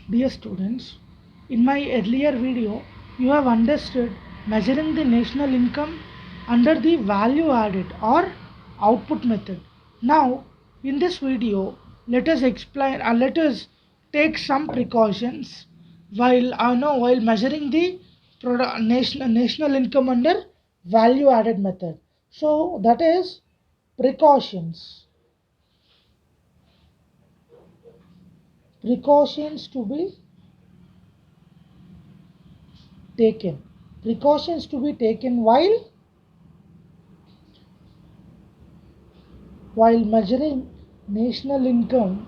Dear students, in my earlier video, you have understood measuring the national income under the value added or output method. Now, in this video, let us explain. Let us take some precautions while measuring the national income under value added method. So that is precautions. Precautions to be taken. Precautions to be taken while measuring national income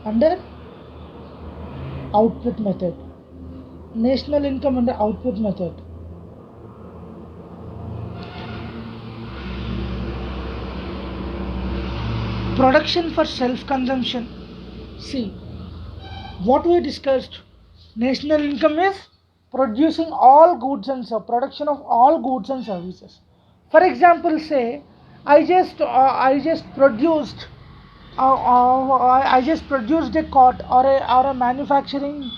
under output method. National income under output method. Production for self-consumption. See, what we discussed, national income is producing all goods and production of all goods and services. For example, say I just produced I just produced a cot or a manufacturing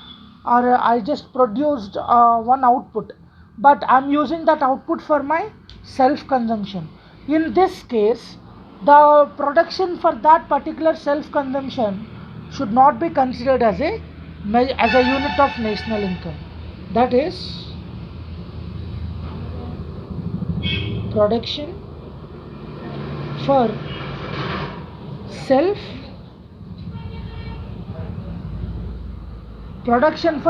or I just produced one output, but I'm using that output for my self consumption. In this case, the production for that particular self consumption should not be considered as a unit of national income. That is production for self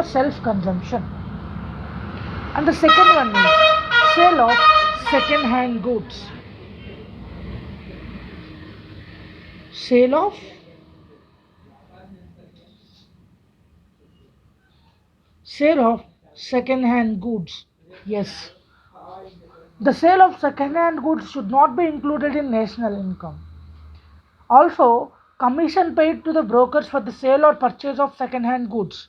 self consumption. And the second one is sale of second hand goods. Sale of second hand goods. Yes, the sale of second hand goods should not be included in national income. Also, commission paid to the brokers for the sale or purchase of second hand goods.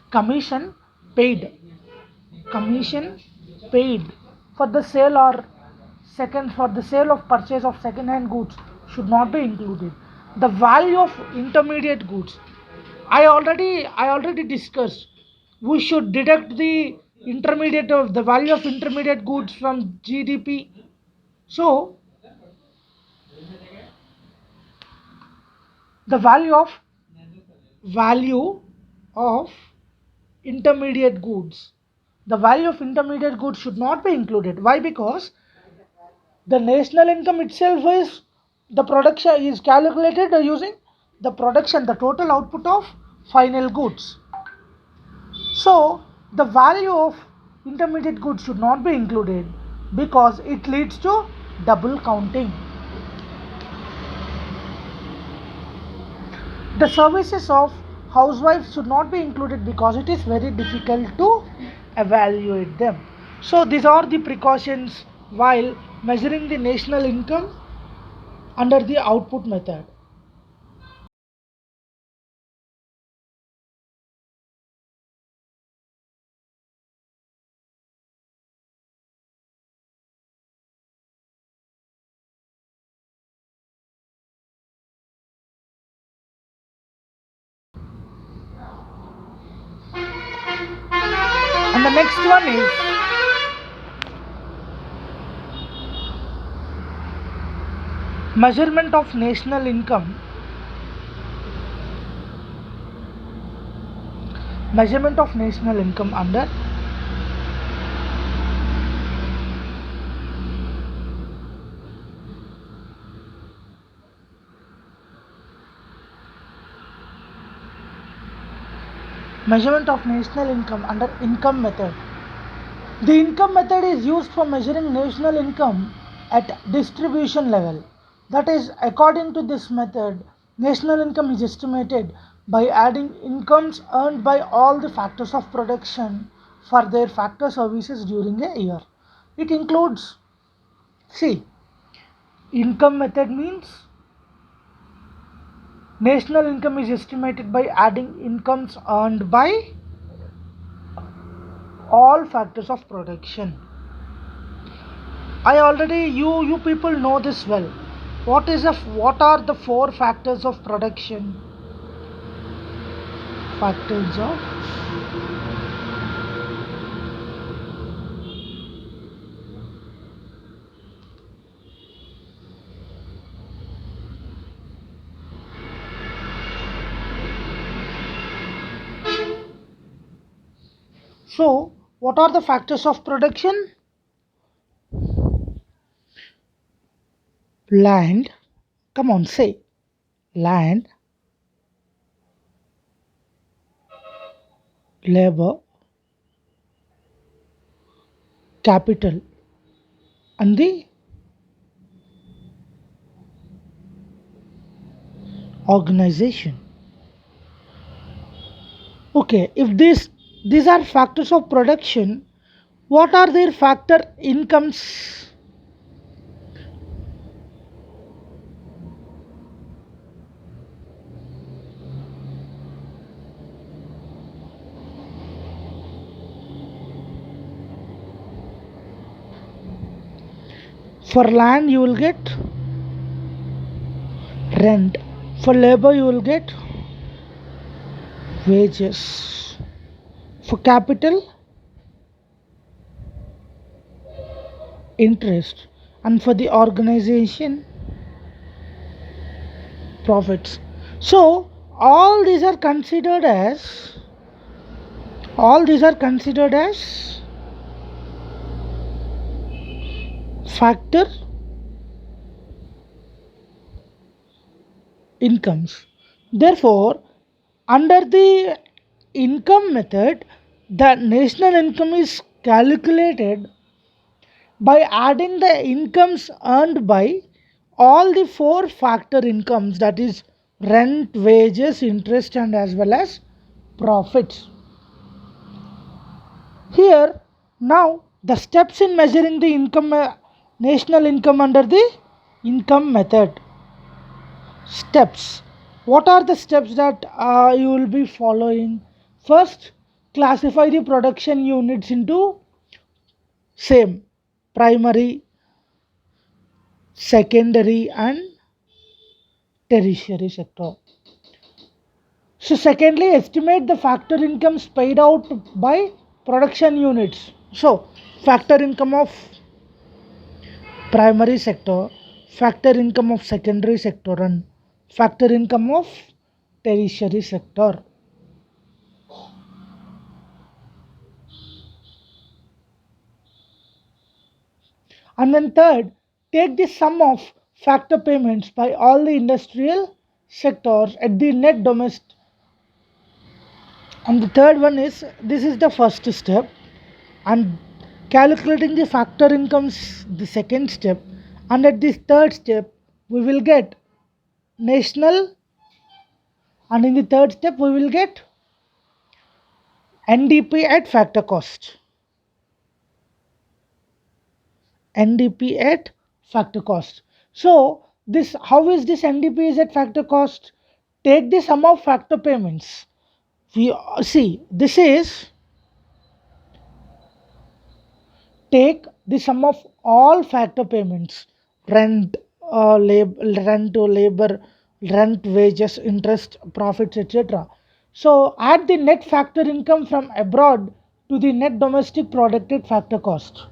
Commission paid. Commission paid for the sale or for the sale of purchase of second hand goods should not be included. The value of intermediate goods. I already discussed. We should deduct the intermediate of the value of intermediate goods from GDP. So the value of intermediate goods. The value of intermediate goods should not be included. Why? Because the national income itself is the production is calculated using the production, the total output of final goods. So the value of intermediate goods should not be included because it leads to double counting. The services of housewives should not be included because it is very difficult to evaluate them. So these are the precautions while measuring the national income under the output method. And the next one is measurement of national income. Measurement of national income under income method. The income method is used for measuring national income at distribution level. That is, according to this method, national income is estimated by adding incomes earned by all the factors of production for their factor services during a year. It includes, see, income method means national income is estimated by adding incomes earned by all factors of production. You people know this well. What are the four factors of production? Factors of So, what are the factors of production? Land, come on, say land, labor, capital, and the organization. Okay, if these are factors of production, what are their factor incomes? For land, you will get rent. For labor, you will get wages. For capital, interest. And for the organization, profits. So all these are considered as factor incomes. Therefore, under the income method, the national income is calculated by adding the incomes earned by all the four factor incomes, that is rent, wages, interest, and as well as profits. Here, now the steps in measuring the income, national income under the income method. Steps. What are the steps that you will be following? First, classify the production units into same primary, secondary, and tertiary sector. So, secondly, estimate the factor incomes paid out by production units. So, factor income of primary sector, factor income of secondary sector, and factor income of tertiary sector. And then third, take the sum of factor payments by all the industrial sectors at the net domestic. And the third one is, this is the first step, and calculating the factor incomes the second step, and at this third step we will get national, and in the third step we will get NDP at factor cost. NDP at factor cost. So this, how is this NDP is at factor cost? Take the sum of factor payments. We see this is, take the sum of all factor payments: rent, rent to labor, rent, wages, interest, profits, etc. So add the net factor income from abroad to the net domestic product at factor cost.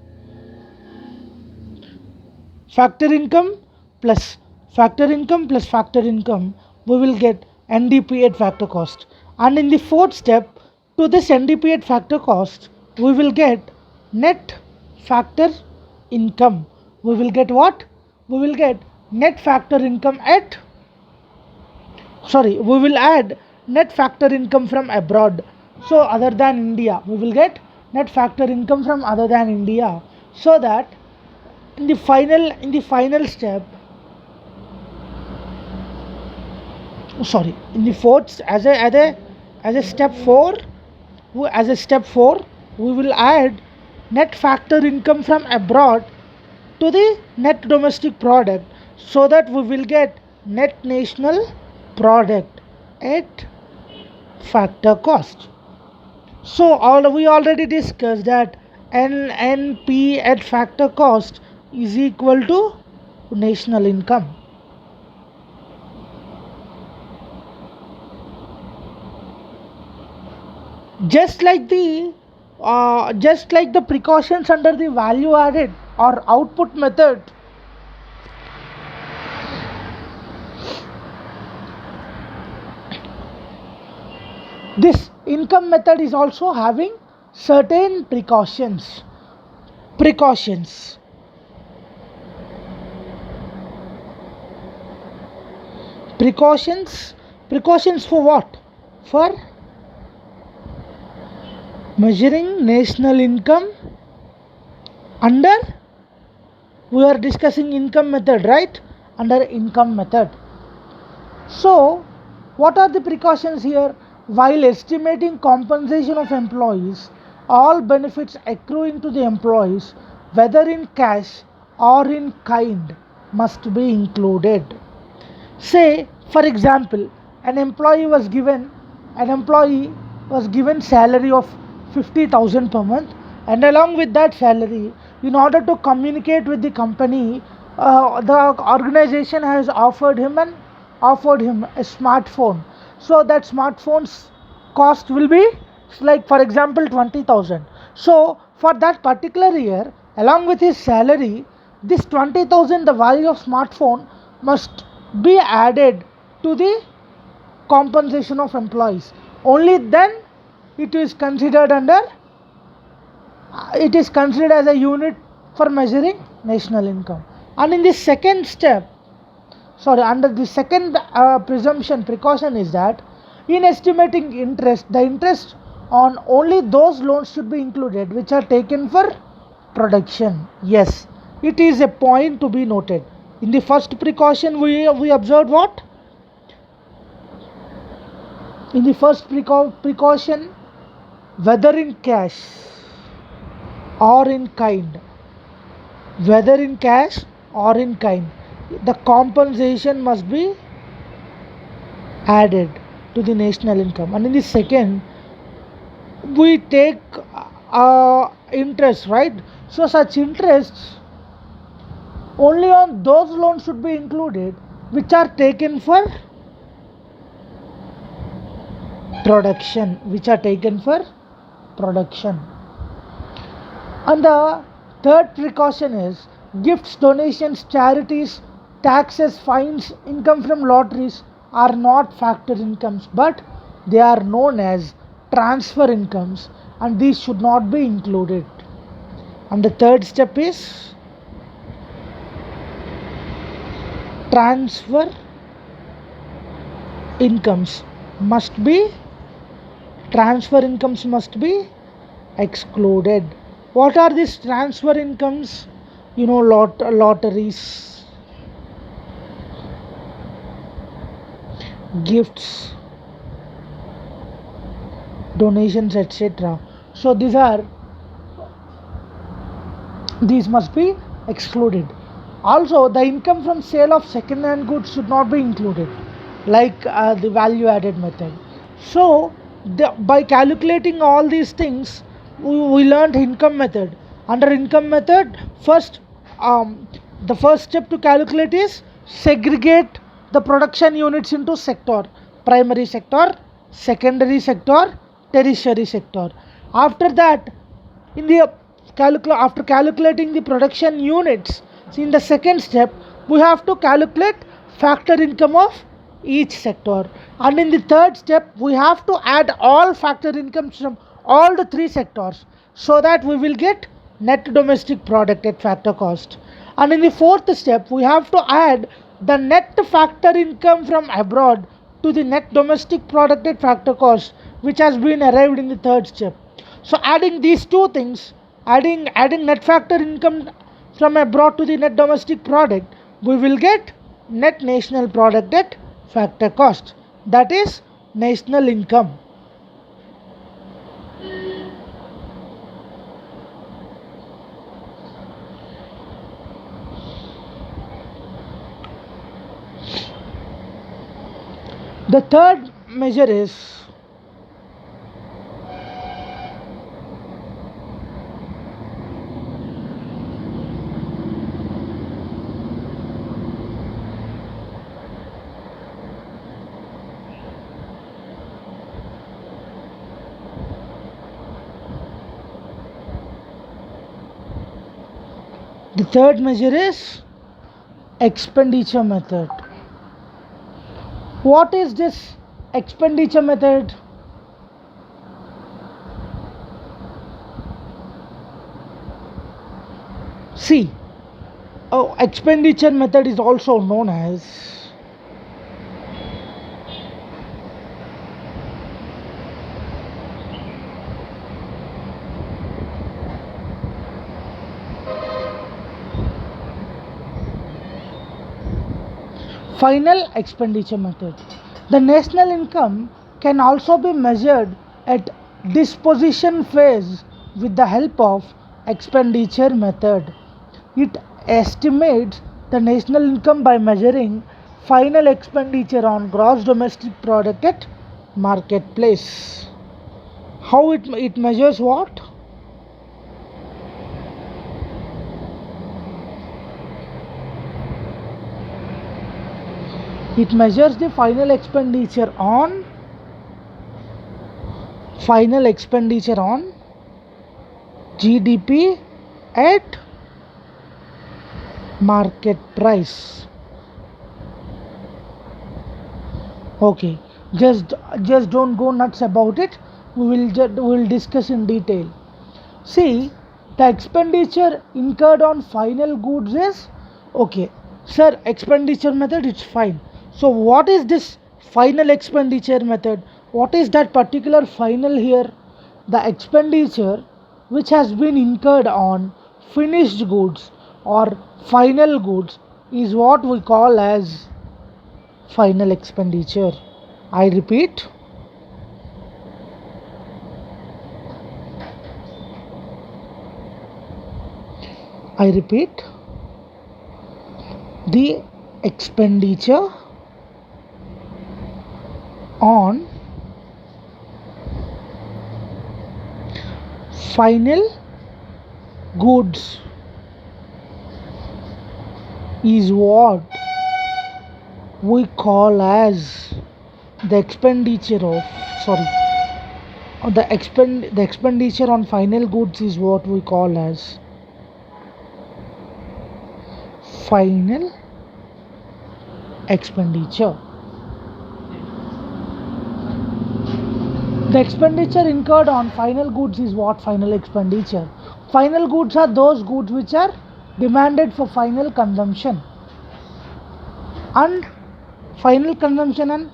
Factor income plus factor income plus factor income, we will get NDP at factor cost. And in the fourth step, to this NDP at factor cost, we will get net factor income. We will get what? We will get net factor income at, sorry, we will add net factor income from abroad. So other than India, we will get net factor income from other than India, so that in the final step, sorry, in the fourth, as a step 4, as a step 4 we will add net factor income from abroad to the net domestic product, so that we will get net national product at factor cost. So we already discussed that NNP at factor cost is equal to national income. Just like the precautions under the value added or output method, this income method is also having certain precautions. Precautions for what? For measuring national income under, we are discussing income method, right? Under income method. So what are the precautions here? While estimating compensation of employees, all benefits accruing to the employees, whether in cash or in kind, must be included. Say, for example, an employee was given salary of 50,000 per month, and along with that salary, in order to communicate with the company, the organization has offered him a smartphone. So that smartphone's cost will be, like for example, 20,000. So for that particular year, along with his salary, this 20,000, the value of smartphone, must be added to the compensation of employees. Only then it is considered under, it is considered as a unit for measuring national income. And in the second step, under the second presumption precaution is that in estimating interest, the interest on only those loans should be included which are taken for production. Yes, it is a point to be noted. In the first precaution, we observed what? In the first precaution, whether in cash or in kind, whether in cash or in kind, the compensation must be added to the national income. And in the second, we take interest, right? So such interests only on those loans should be included which are taken for production, And the third precaution is gifts, donations, charities, taxes, fines, income from lotteries are not factor incomes, but they are known as transfer incomes, and these should not be included. And the third step is transfer incomes must be excluded. What are these transfer incomes? Lotteries, gifts, donations, etc. So these must be excluded. Also, the income from sale of second hand goods should not be included, like the value added method. So by calculating all these things, we learned income method. Under income method, the first step to calculate is segregate the production units into sector: primary sector, secondary sector, tertiary sector. After that, in the after calculating the production units, in the second step we have to calculate factor income of each sector, and in the third step we have to add all factor incomes from all the three sectors, so that we will get net domestic product at factor cost. And in the fourth step we have to add the net factor income from abroad to the net domestic product at factor cost, which has been arrived in the third step. So adding these two things, adding net factor income from abroad to the net domestic product, we will get net national product at factor cost, that is national income. The third measure is The third measure is expenditure method. What is this expenditure method? See, expenditure method is also known as final expenditure method. The national income can also be measured at disposition phase with the help of expenditure method. It estimates the national income by measuring final expenditure on gross domestic product at marketplace. How it measures what? It measures the final expenditure on GDP at market price. Okay, just don't go nuts about it. We will discuss in detail. See, the expenditure incurred on final goods is okay. Sir, expenditure method it's fine. So what is this final expenditure method? What is that particular final here? The expenditure which has been incurred on finished goods or final goods is what we call as final expenditure. I repeat, I repeat, the expenditure on final goods is what we call as the expenditure of sorry the expenditure on final goods is what we call as final expenditure. The expenditure incurred on final goods is what final expenditure. Final goods are those goods which are demanded for final consumption, and final consumption and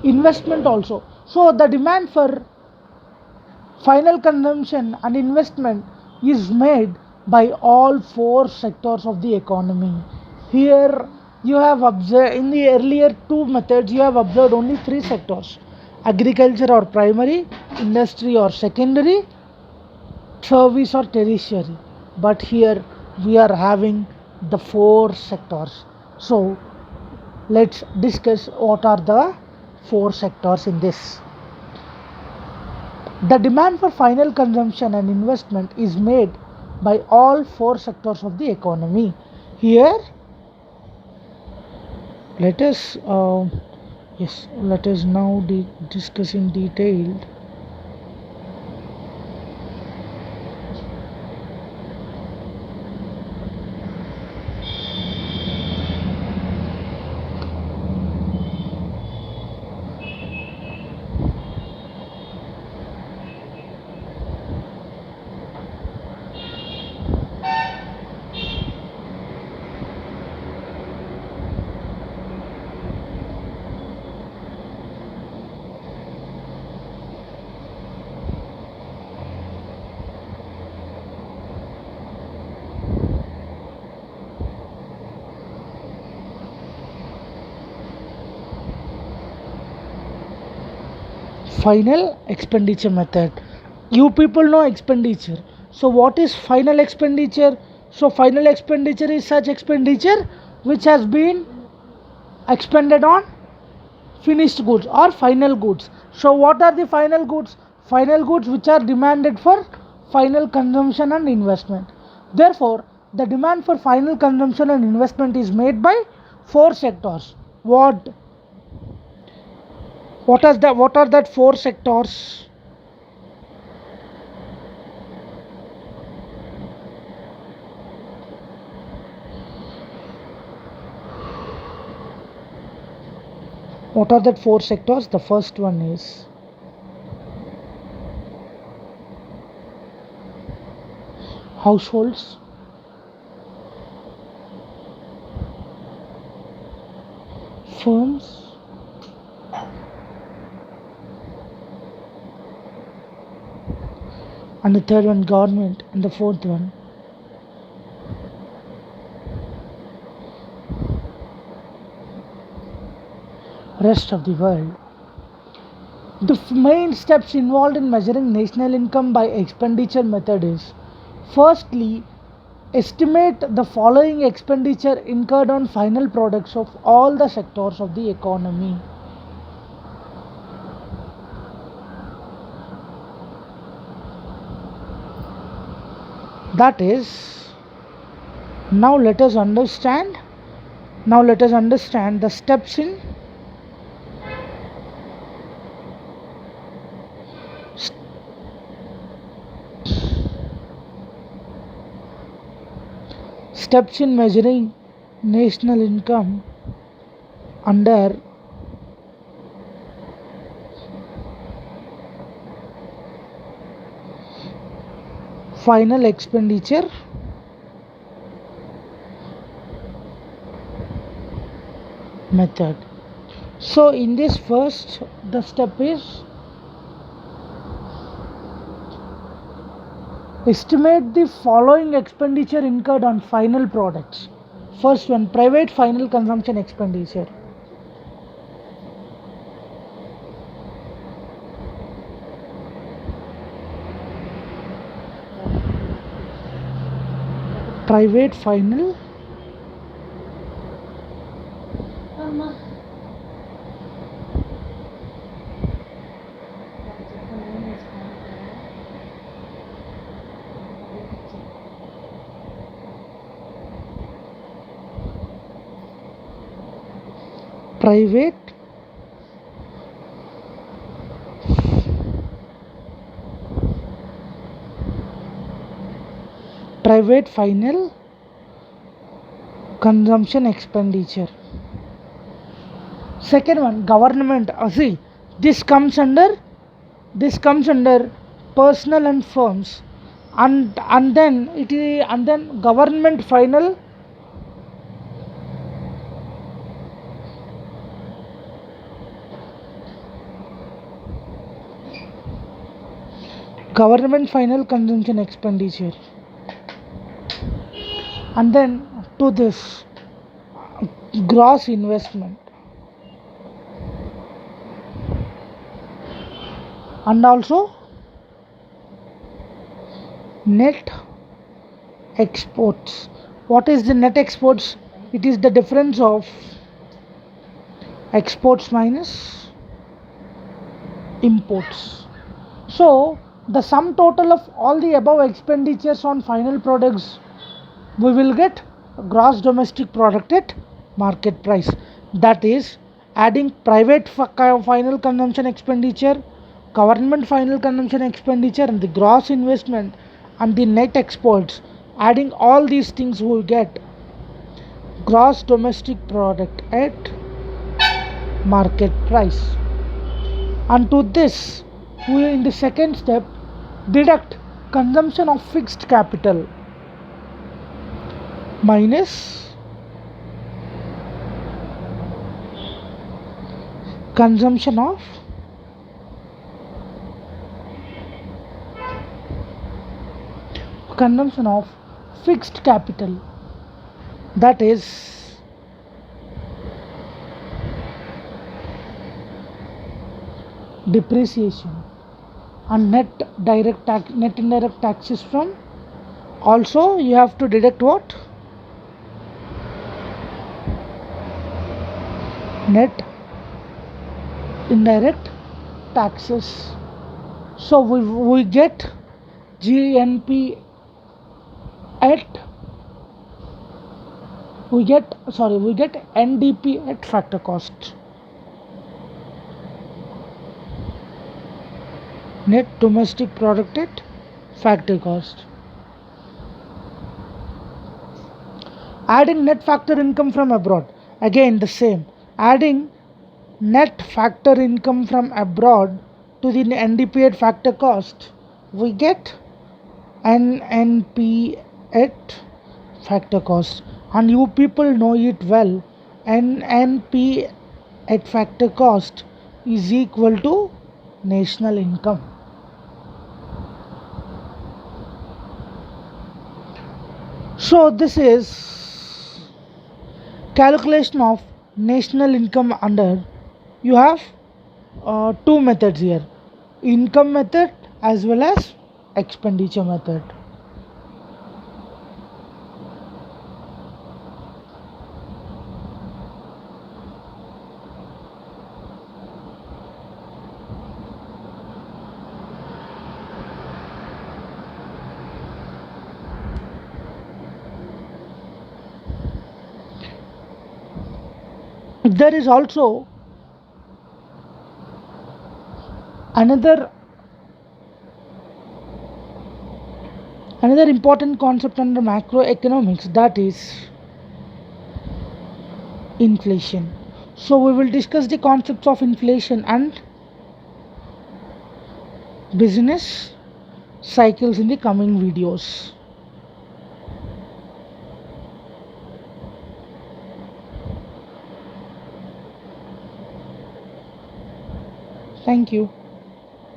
investment also. So the demand for final consumption and investment is made by all four sectors of the economy. Here you have observed in the earlier two methods you have observed only three sectors: agriculture or primary, industry or secondary, service or tertiary. But here we are having the four sectors. So let's discuss what are the four sectors in this. The demand for final consumption and investment is made by all four sectors of the economy. Here, let us let us now discuss in detail final expenditure method. You people know expenditure. So what is final expenditure? So final expenditure is such expenditure which has been expended on finished goods or final goods. So what are the final goods? Final goods which are demanded for final consumption and investment. Therefore, the demand for final consumption and investment is made by four sectors. What are that four sectors? What are that four sectors? The first one is households, firms, and the third one government, and the fourth one rest of the world. The main steps involved in measuring national income by expenditure method is: firstly, estimate the following expenditure incurred on final products of all the sectors of the economy. That is, now let us understand the steps in measuring national income under final expenditure method. So in this first, the step is estimate the following expenditure incurred on final products. First one, private final consumption expenditure. Private final private final consumption expenditure. Second one, government. See, this comes under personal and firms, and then government final consumption expenditure, and then to this gross investment, and also net exports. What is the net exports? It is the difference of exports minus imports. So the sum total of all the above expenditures on final products, we will get gross domestic product at market price. That is, adding private final consumption expenditure, government final consumption expenditure, and the gross investment and the net exports, adding all these things, we will get gross domestic product at market price. And to this, we in the second step deduct consumption of fixed capital minus consumption of fixed capital, that is depreciation, and net indirect taxes from. Also you have to deduct what? Net indirect taxes. So we get GNP at we get NDP at factor cost, net domestic product at factor cost. Adding net factor income from abroad, again the same, adding net factor income from abroad to the NDP at factor cost, we get NNP at factor cost. And you people know it well. NNP at factor cost is equal to national income. So this is calculation of national income under, you have two methods here, income method as well as expenditure method. There is also another important concept under macroeconomics, that is inflation. So we will discuss the concepts of inflation and business cycles in the coming videos. Thank you.